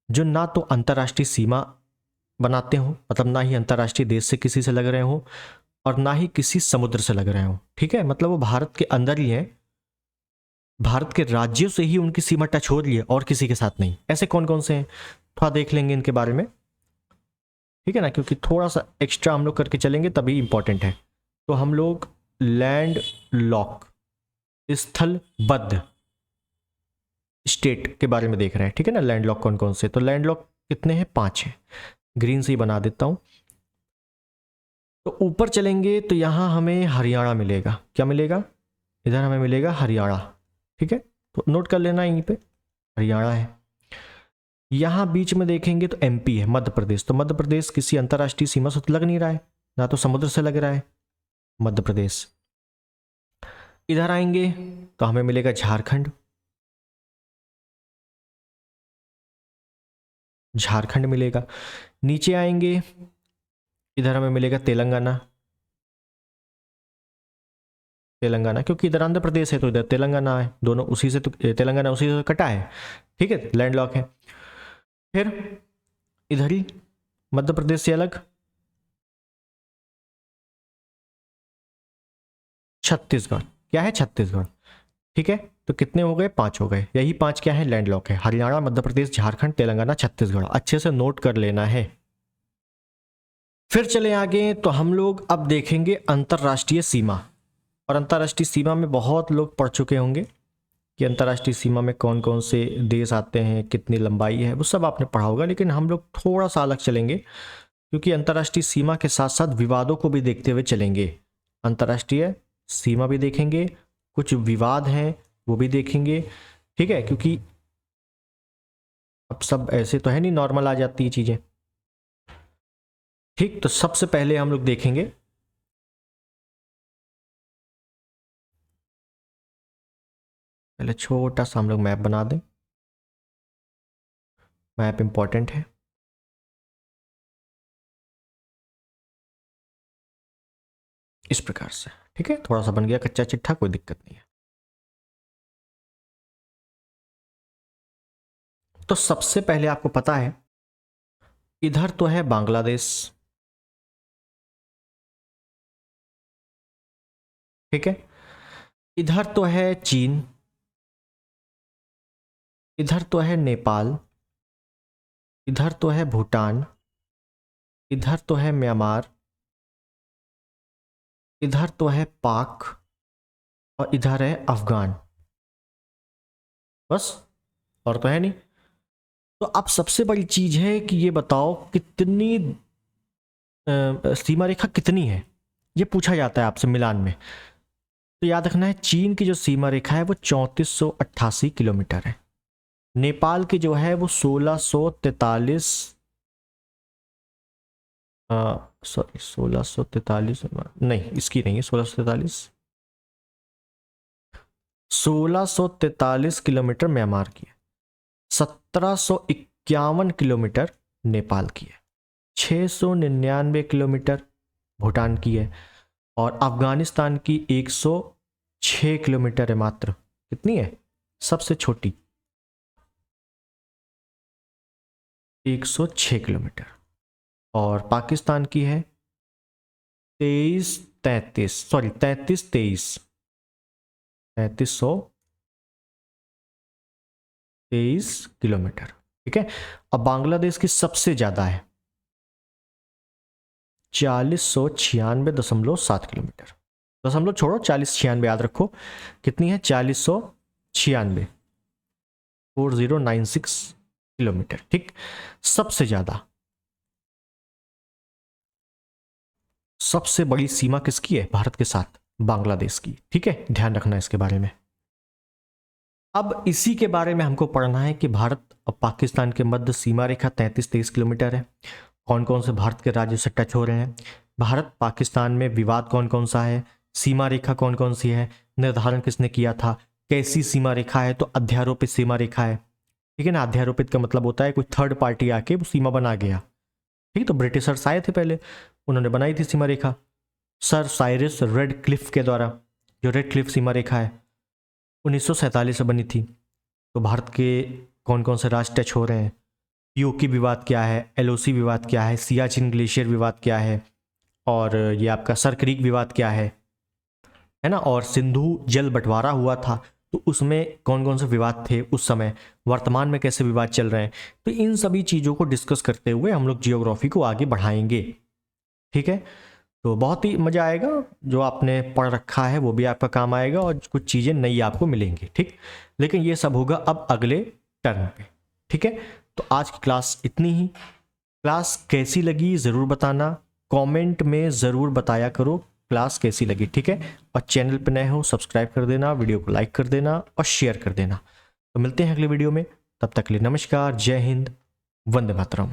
जो ना तो अंतर्राष्ट्रीय सीमा बनाते हो, मतलब ना ही अंतर्राष्ट्रीय देश से किसी से लग रहे हो, और ना ही किसी समुद्र से लग रहे हो। ठीक है, मतलब वो भारत के अंदर ही है, भारत के राज्यों से ही उनकी सीमा टच हो रही है और किसी के साथ नहीं। ऐसे कौन कौन से हैं, थोड़ा देख लेंगे इनके बारे में। ठीक है ना, क्योंकि थोड़ा सा एक्स्ट्रा हम लोग करके चलेंगे तभी इंपॉर्टेंट है। तो हम लोग लैंड लॉक, स्थलबद्ध स्टेट के बारे में देख रहे हैं। ठीक है ना, लैंड लॉक कौन कौन से, तो लैंड लॉक कितने हैं? 5 हैं, ग्रीन से ही बना देता हूं। तो ऊपर चलेंगे तो यहां हमें हरियाणा मिलेगा। क्या मिलेगा? इधर हमें मिलेगा हरियाणा। ठीक है, तो नोट कर लेना, यहीं पे हरियाणा है। यहां बीच में देखेंगे तो एमपी है, मध्य प्रदेश। तो मध्य प्रदेश किसी अंतर्राष्ट्रीय सीमा से लग नहीं रहा है, ना तो समुद्र से लग रहा है, मध्य प्रदेश। इधर आएंगे तो हमें मिलेगा झारखंड, झारखंड मिलेगा। नीचे आएंगे, इधर हमें मिलेगा तेलंगाना, तेलंगाना, क्योंकि इधर आंध्र प्रदेश है तो इधर तेलंगाना है, दोनों उसी से तो, तेलंगाना उसी से कटा है। ठीक है, लैंडलॉक है। फिर इधर ही मध्य प्रदेश से अलग छत्तीसगढ़। क्या है? छत्तीसगढ़। ठीक है, तो कितने हो गए? 5 हो गए। यही 5 क्या है? लैंडलॉक है। हरियाणा, मध्य प्रदेश, झारखंड, तेलंगाना, छत्तीसगढ़। अच्छे से नोट कर लेना है। फिर चले आगे तो हम लोग अब देखेंगे अंतर्राष्ट्रीय सीमा। और अंतर्राष्ट्रीय सीमा में बहुत लोग पढ़ चुके होंगे कि अंतर्राष्ट्रीय सीमा में कौन कौन से देश आते हैं, कितनी लंबाई है, वो सब आपने पढ़ा होगा। लेकिन हम लोग थोड़ा सा अलग चलेंगे, क्योंकि अंतर्राष्ट्रीय सीमा के साथ साथ विवादों को भी देखते हुए चलेंगे। अंतर्राष्ट्रीय सीमा भी देखेंगे, कुछ विवाद हैं वो भी देखेंगे। ठीक है, क्योंकि अब सब ऐसे तो है नहीं, नॉर्मल आ जाती है चीजें। ठीक, तो सबसे पहले हम लोग देखेंगे पहले छोटा सा हम लोग मैप बना दें। मैप इंपॉर्टेंट है। इस प्रकार से, ठीक है, थोड़ा सा बन गया कच्चा चिट्ठा, कोई दिक्कत नहीं है। तो सबसे पहले आपको पता है, इधर तो है बांग्लादेश। ठीक है, इधर तो है चीन, इधर तो है नेपाल, इधर तो है भूटान, इधर तो है म्यांमार, इधर तो है पाक, और इधर है अफगान। बस, और तो है नहीं। तो अब सबसे बड़ी चीज है कि ये बताओ कितनी सीमा रेखा कितनी है, ये पूछा जाता है आपसे मिलान में। तो याद रखना है, चीन की जो सीमा रेखा है वो 3488 किलोमीटर है। नेपाल की जो है वो 1643, सॉरी 1643 नहीं, इसकी नहीं है, 1643 किलोमीटर म्यांमार की है। 1751 किलोमीटर नेपाल की है। 699 किलोमीटर भूटान की है। और अफगानिस्तान की 106 किलोमीटर है मात्र। कितनी है? सबसे छोटी 106 किलोमीटर। और पाकिस्तान की है 3323 किलोमीटर। ठीक है। अब बांग्लादेश की सबसे ज़्यादा है 4096.7 किलोमीटर। दशमलव छोड़ो, 4096 याद रखो। कितनी है? 4096, 4096 किलोमीटर। ठीक, सबसे ज़्यादा। सबसे बड़ी सीमा किसकी है भारत के साथ? बांग्लादेश की। ठीक है, ध्यान रखना इसके बारे में। अब इसी के बारे में हमको पढ़ना है कि भारत और पाकिस्तान के मध्य सीमा रेखा 33-23 किलोमीटर है। कौन कौन से भारत के राज्य से टच हो रहे हैं, भारत पाकिस्तान में विवाद कौन कौन सा है, सीमा रेखा कौन कौन सी है, निर्धारण किसने किया था, कैसी सीमा रेखा है, तो अध्यारोपित सीमा रेखा है। ठीक है ना, अध्यारोपित का मतलब होता है कोई थर्ड पार्टी आके वो सीमा बना गया। ठीक, तो ब्रिटिशर्स आए थे पहले, उन्होंने बनाई थी सीमा रेखा सर साइरस रेड क्लिफ के द्वारा। जो रेड क्लिफ सीमा रेखा है 1947 से बनी थी। तो भारत के कौन कौन से राज्य टच हो रहे हैं, पीओके विवाद क्या है, एलओसी विवाद क्या है, सियाचिन ग्लेशियर विवाद क्या है, और ये आपका सर क्रीक विवाद क्या है ना, और सिंधु जल बंटवारा हुआ था तो उसमें कौन कौन से विवाद थे उस समय, वर्तमान में कैसे विवाद चल रहे हैं। तो इन सभी चीज़ों को डिस्कस करते हुए हम लोग जियोग्राफी को आगे बढ़ाएंगे। ठीक है, तो बहुत ही मज़ा आएगा। जो आपने पढ़ रखा है वो भी आपका काम आएगा और कुछ चीज़ें नई आपको मिलेंगी। ठीक, लेकिन ये सब होगा अब अगले टर्म पे। ठीक है, तो आज की क्लास इतनी ही। क्लास कैसी लगी ज़रूर बताना, कमेंट में ज़रूर बताया करो क्लास कैसी लगी। ठीक है, और चैनल पे नए हो सब्सक्राइब कर देना, वीडियो को लाइक कर देना और शेयर कर देना। तो मिलते हैं अगले वीडियो में, तब तक के लिए नमस्कार, जय हिंद, वंदे मातरम।